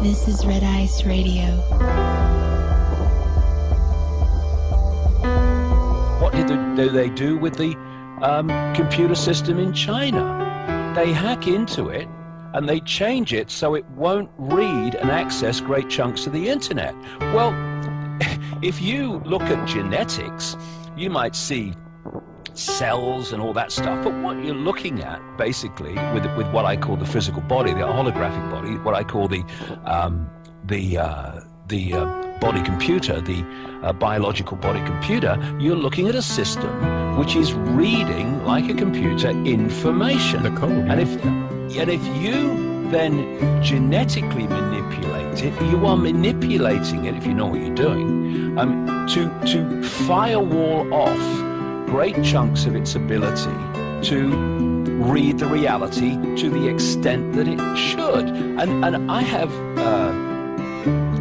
This is Red Ice Radio. What do they do with the computer system in China? They hack into it and they change it so it won't read and access great chunks of the internet. Well, if you look at genetics, you might see cells and all that stuff, but what you're looking at basically with what I call the physical body, the holographic body, what I call the body computer, the biological body computer, you're looking at a system which is reading, like a computer, information. The code. And if you then genetically manipulate it, you are manipulating it, if you know what you're doing, to firewall off great chunks of its ability to read the reality to the extent that it should. And I have,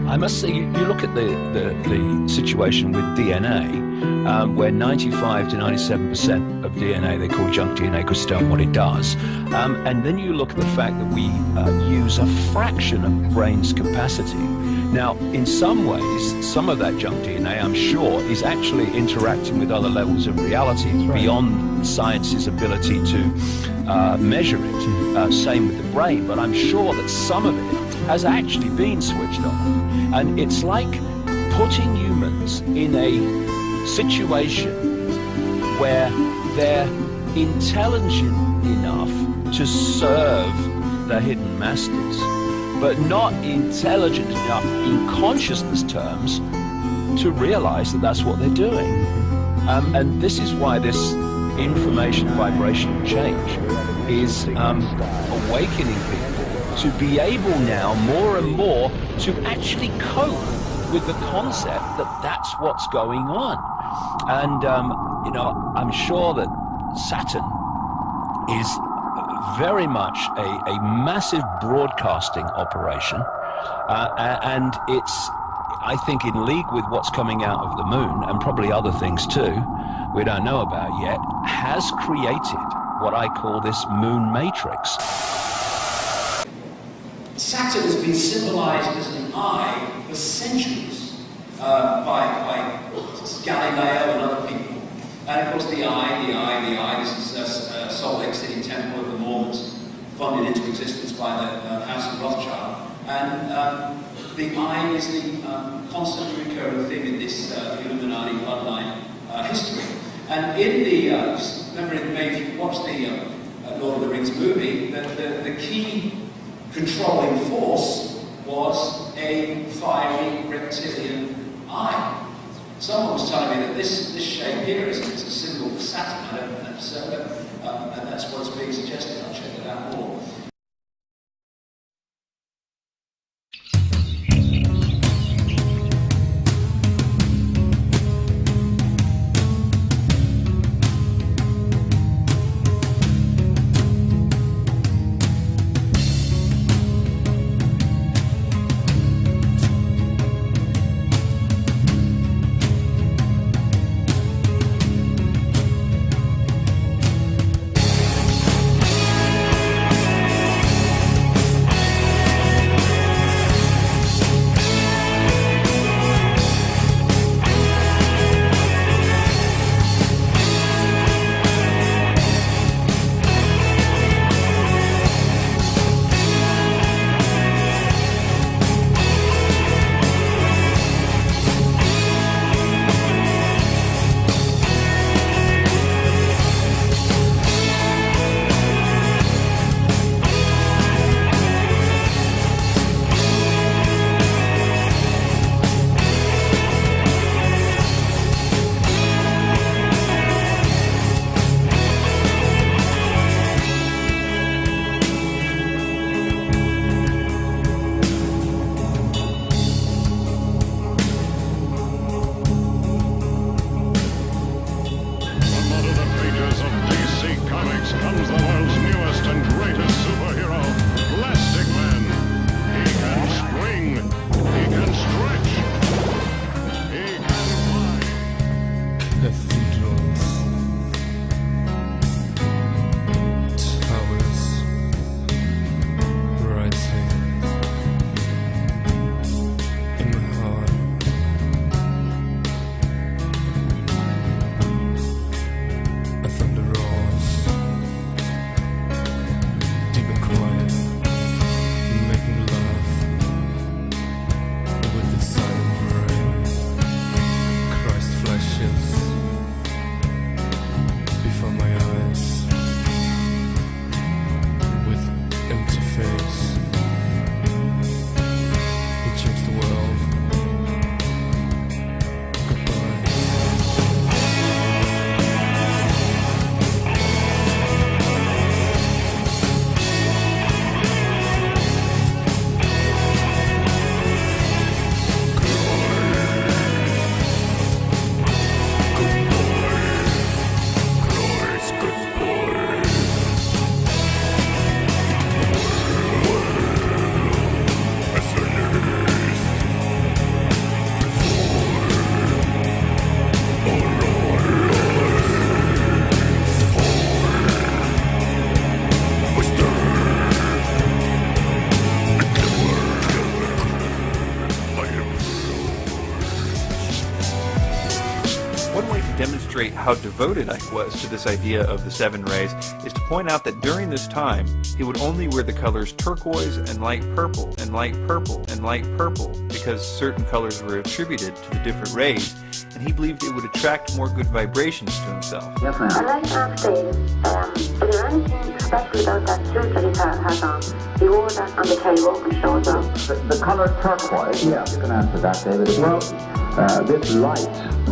I must say, you look at the situation with DNA, where 95 to 97% of DNA, they call junk DNA because it's done what it does. And then you look at the fact that we use a fraction of the brain's capacity. Now, in some ways, some of that junk DNA, I'm sure, is actually interacting with other levels of reality beyond science's ability to measure it. Same with the brain, but I'm sure that some of it has actually been switched off. And it's like putting humans in a situation where they're intelligent enough to serve the hidden masters, but not intelligent enough in consciousness terms to realize that that's what they're doing. And this is why this information vibration change is awakening people to be able now more and more to actually cope with the concept that that's what's going on. And, you know, I'm sure that Saturn is very much a massive broadcasting operation, and it's, I think, in league with what's coming out of the moon, and probably other things too, we don't know about yet, has created what I call this moon matrix. Saturn has been symbolized as an eye for centuries by Galileo and other people. And of course the eye, this is Salt Lake City Temple of the Mormons, funded into existence by the House of Rothschild. And the eye is the constantly recurring theme in this Illuminati bloodline history. And in the, just remember, maybe if you watch the Lord of the Rings movie, the key controlling force was a fiery reptilian eye. Someone was telling me that this shape here is a symbol for Saturn. I don't know, so, and that's what's being suggested. I'll check it out more. how devoted Ike was to this idea of the 7 rays is to point out that during this time, he would only wear the colors turquoise and light purple and light purple and light purple because certain colors were attributed to the different rays, and he believed it would attract more good vibrations to himself. Yes, ma'am. I'd like to ask Dave, is there anything special about that suit that he has on? He wore that on the table and showed up. The color turquoise, yeah, you can answer that, David. Well, this light,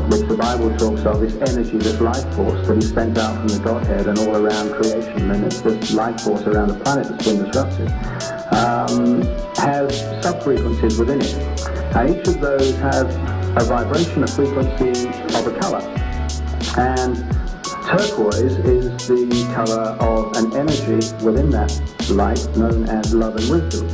which the Bible talks of, this energy, this life force that he sent out from the Godhead and all around creation, and it's this life force around the planet that's been disrupted, has sub-frequencies within it. And each of those has a vibration, a frequency of a color. And turquoise is the color of an energy within that light known as love and wisdom.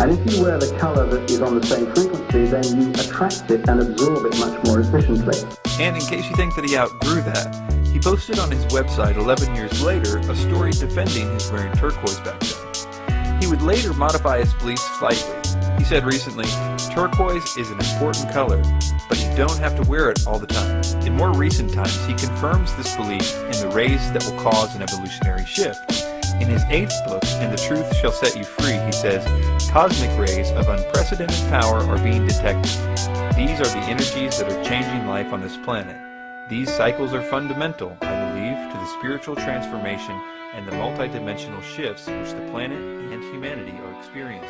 And if you wear the color that is on the same frequency, then you attract it and absorb it much more efficiently. And in case you think that he outgrew that, he posted on his website 11 years later a story defending his wearing turquoise back then. He would later modify his beliefs slightly. He said recently, turquoise is an important color, but you don't have to wear it all the time. In more recent times, he confirms this belief in the rays that will cause an evolutionary shift. In his 8th book, And the Truth Shall Set You Free, he says, cosmic rays of unprecedented power are being detected. These are the energies that are changing life on this planet. These cycles are fundamental, I believe, to the spiritual transformation and the multidimensional shifts which the planet and humanity are experiencing.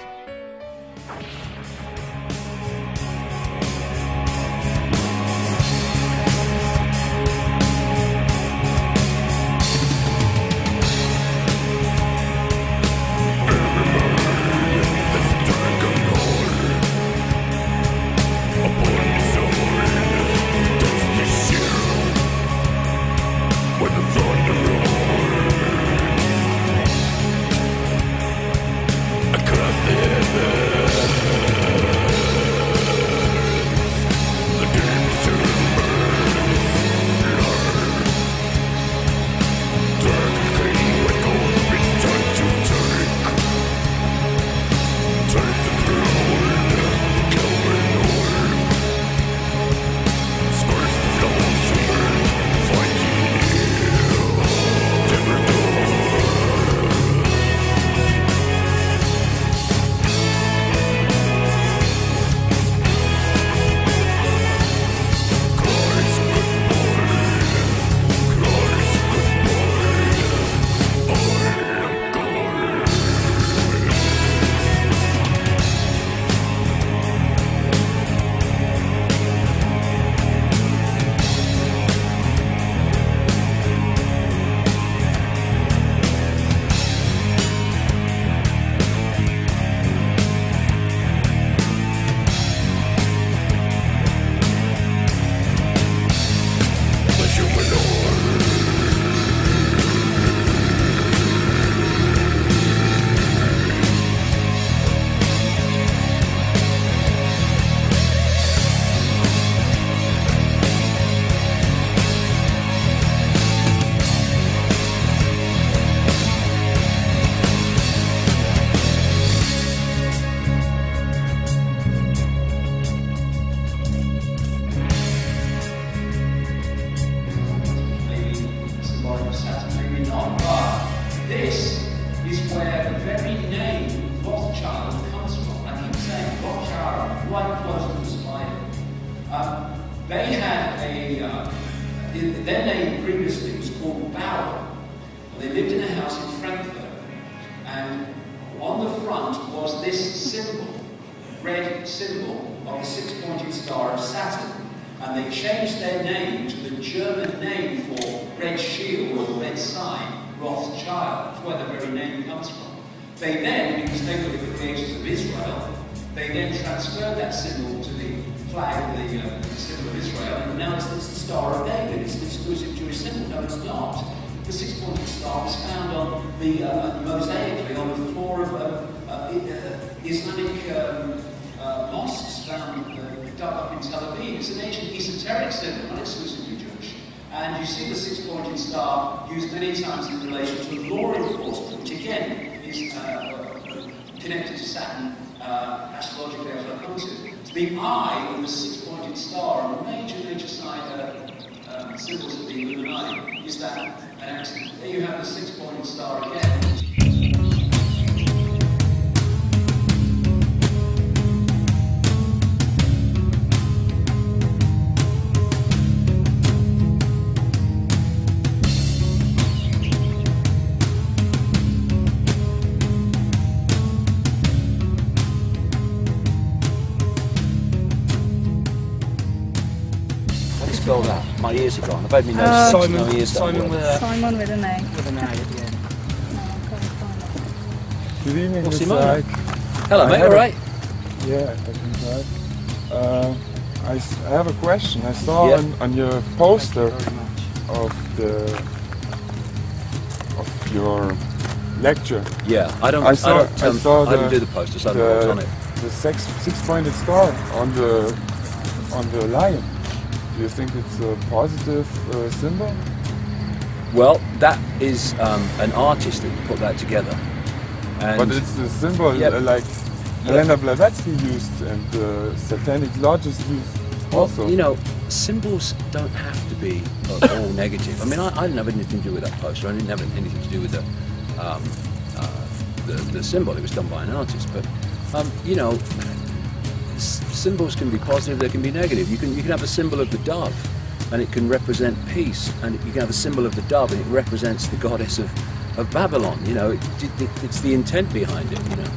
They had their name previously was called Bab-Ilu. They lived in a house in Frankfurt, and on the front was this symbol, red symbol of the six-pointed star of Saturn. And they changed their name to the German name for red shield or red sign, Rothschild. That's where the very name comes from. They then, because they were the creators of Israel, they then transferred that symbol to the flag, the symbol of Israel, and now it's the Star of David. It's an exclusive Jewish symbol. No, it's not. The six-pointed star was found on the mosaically on the floor of Islamic mosques found dug up in Tel Aviv. It's an ancient esoteric symbol, not exclusively Jewish. And you see the six-pointed star used many times in relation to law enforcement, which again is connected to Saturn astrologically, as I'll come to. The eye of the six-pointed star, a major symbols of the Illuminati. Is that an accident? There you have the six-pointed star again. Spell that. My ears are gone. I've had me nose Simon, no ears Simon with a Simon with an A. with an A at the end. No, I can't find it. Good evening, What's Mr. your name? Ike. Hello, mate. All right. Yeah, Mr. Ike. I have a question. I saw Yeah. on your poster Very much. of your lecture Yeah, I don't. I saw I don't the- do the posters. I don't know what's on it. the six-pointed star on the lion. Do you think it's a positive symbol? Well, that is an artist that put that together. And But it's a symbol Yep. like Helena Blavatsky used and Satanic lodges used also. you know, symbols don't have to be all negative. I mean, I didn't have anything to do with that poster. I didn't have anything to do with the symbol. It was done by an artist. But you know, symbols can be positive. They can be negative. You can have a symbol of the dove, and it can represent peace. And you can have a symbol of the dove, and it represents the goddess of Babylon. You know, it's the intent behind it. You know.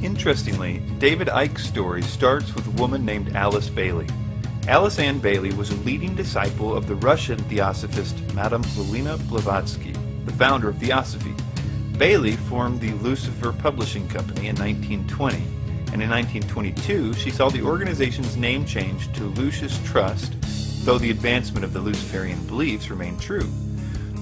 Interestingly, David Icke's story starts with a woman named Alice Bailey. Alice Ann Bailey was a leading disciple of the Russian theosophist Madame Helena Blavatsky, the founder of Theosophy. Bailey formed the Lucifer Publishing Company in 1920, and in 1922 she saw the organization's name changed to Lucis Trust, though the advancement of the Luciferian beliefs remained true.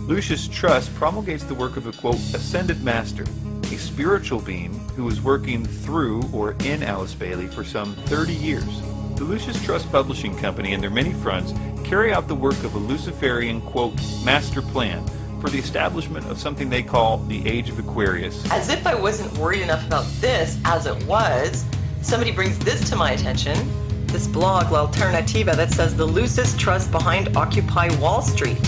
Lucis Trust promulgates the work of a, quote, ascended master, a spiritual being who was working through or in Alice Bailey for some 30 years. The Lucis Trust Publishing Company and their many fronts carry out the work of a Luciferian, quote, master plan for the establishment of something they call the Age of Aquarius. As if I wasn't worried enough about this as it was, somebody brings this to my attention, this blog, L'Alternativa, that says the Lucis Trust behind Occupy Wall Street.